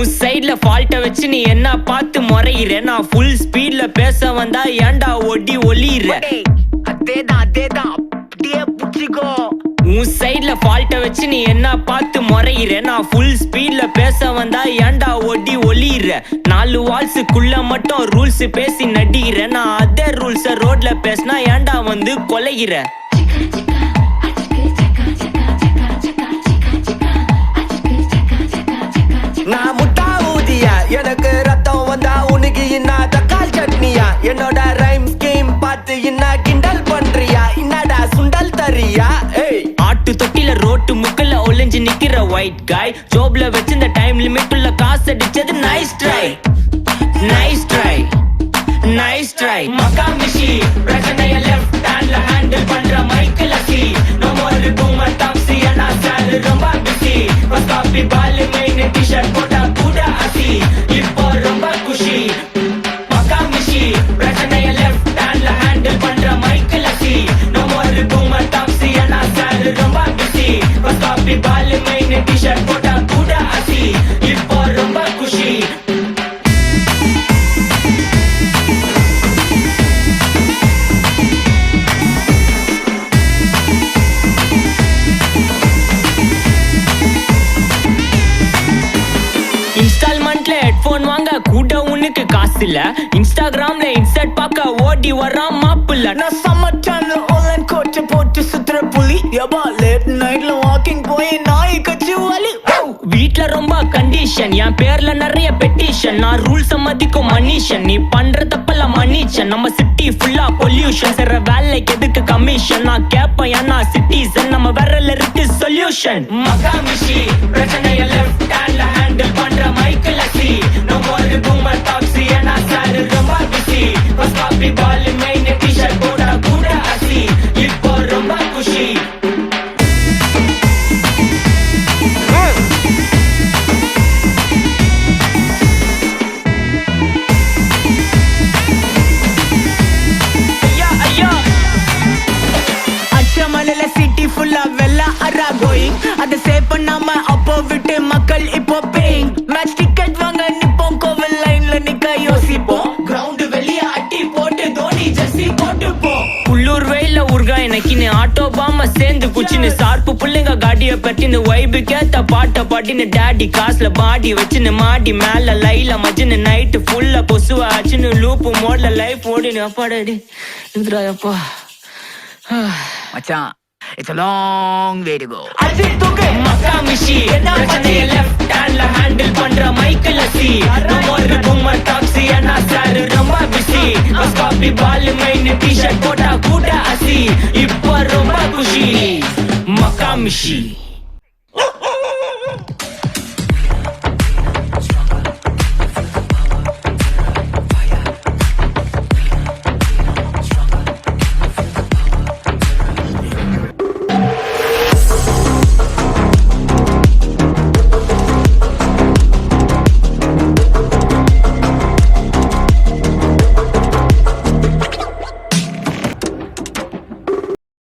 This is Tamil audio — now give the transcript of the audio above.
உன் சைட்ல ஃபால்ட்ட வச்சு நீ என்ன பார்த்து முறையிற. நான் ஃபுல் ஸ்பீட்ல பேச வந்தா ஏன்டா ஒடி ஒளியிற. அதேதான் அப்படியே புடிச்சிக்கோ. உன் சைட்ல ஃபால்ட்ட வச்சு நீ என்ன பார்த்து முறையிற. நான் ஃபுல் ஸ்பீட்ல பேச வந்தா ஏன்டா ஒடி ஒளியிற. 4 வால்ஸுக்குள்ள மட்டும் ரூல்ஸ் பேசி நடிகிற. நான் அதே ரூல்ஸ ரோட்ல பேசினா ஏன்டா வந்து கொலைகிற. நான் முட்டா ஊதியா, எனக்கு ரத்தம் வந்தா உனக்கு என்ன தக்காள் சட்னியா. என்னோட ரைம் ஸ்கீம் பார்த்து என்ன கிண்டல் பண்றியா. என்னடா சுண்டல் தரியா. ஆட்டு தொட்டில ரோட்டு முக்கல்ல ஒளிஞ்சு நிக்கிற ஒயிட் காய். ஜோப்ல வச்சு இந்த டைம் லிமிட் உள்ள காசு அடிச்சது nice try nice try nice try. மக்கா மிஷி பிரச்சனைய லெஃப்ட் ஹேண்ட்ல ஹேண்டில் பண்ற மைக்கேல் அசி. நோ மோர் பூமர் டாக்ஸி அண்ணா சார் ரொம்ப பிஸி. பஸ் காப்பி பால் மெயின் டி-ஷர்ட் போட்டா கூட அசி. இப்போ ரொம்ப குஷி. மக்கா மிஷி பிரச்சனைய லெஃப்ட் ஹேண்ட்ல ஹேண்டில் பண்ற மைக்கேல் அசி. நோ மோர் பூமர் டாக்ஸி அண்ணா சார் ரொம்ப பிஸி. பஸ் காப்பி பால் மெயின் டி-ஷர்ட் போட்டா கூட அசி. இப்போ ரொம்ப குஷி. இன்ஸ்டால்மெண்ட்ல ஹெட்போன் வாங்க கூட உனக்கு காசு இல்ல. இன்ஸ்டாகிராம்ல இன்ஸ்டர்ட் பார்க்க ஓடி வரான் மாப்பிள்ள. நான் சம்மர் சேனல் ஆன்லைன் கோட்டை போட்டு சுத்துற புலி. எபா லேட் நைட்ல வாக்கிங் போய் நாய் கச்சி வலி. வீட்ல ரொம்ப கண்டிஷன், என் பேர்ல நிறைய பெட்டிஷன். நான் ரூல்ஸ் மதிக்கும் மனுஷன், நீ பண்ற தப்பெல்லாம் மன்னிச்சன். நம்ம சிட்டி ஃபுல்லா பொல்யூஷன், செய்ற வேலைக்கு எதுக்கு கமிஷன். நான் கேப்பேன் ஏன்னா சிட்டிசன், நம்ம விரல்ல இருக்கு சொல்யூஷன். மகாமிஷி பிரச்சனைய லெஃப்ட் ஹேண்ட்ல ஹேண்டில் பண்ற மைக்கேல் அசி. நோ மோர் பூமர் டாக்ஸி அண்ணா சார் ரொம்ப பிஸி. பஸ் காப்பி பால் மெயின் டி-ஷர்ட் போட்டா கூட அசி. இப்போ ரொம்ப குஷி. அச்சமலையில சிட்டி ஃபுல்லா வெள்ளா அரா கோயிங். அதை சேவ் பண்ணாம அப்போ விட்டு மக்கள் இப்போ பேயிங். மேட்ச் டிக்கெட் வாங்க நிப்போம், கோவில் லைன்ல நிக்க யோசிப்போம். கிரவுண்ட் வெளிய அட்டி போட்டு தோனி ஜெர்சி போட்டு போ. உள்ளூர் வெயில ஊர்கா எனக்குன்னு ஆட்டோ பாம சேர்ந்து குச்சின்னு. சார்பு புள்ளைங்க காடிய பட்டின்னு வைபு கேத்த பாட்ட பாட்டின்னு. டேடி காசுல பாடி வச்சுன்னு மாடி மேல லைல மஜின்னு. நைட்டு ஃபுல்லா பொசுவ ஆச்சுன்னு லூப்பு மோட்ல லைஃப் ஓடினு. அப்பாடி அப்பா மச்சான், it's a long way to go. மக்கா மிஷி பிரச்சனைய லெஃப்ட் ஹேண்ட்ல ஹேண்டில் பண்ற மைக்கேல் அசி. நோ மோர் பூமர் டாக்ஸி அண்ணா சார் ரொம்ப பிஸி. பஸ் காப்பி பால் மெயின் டி-ஷர்ட் போட்டா கூட அசி. இப்போ ரொம்ப குஷி. மக்கா மிஷி.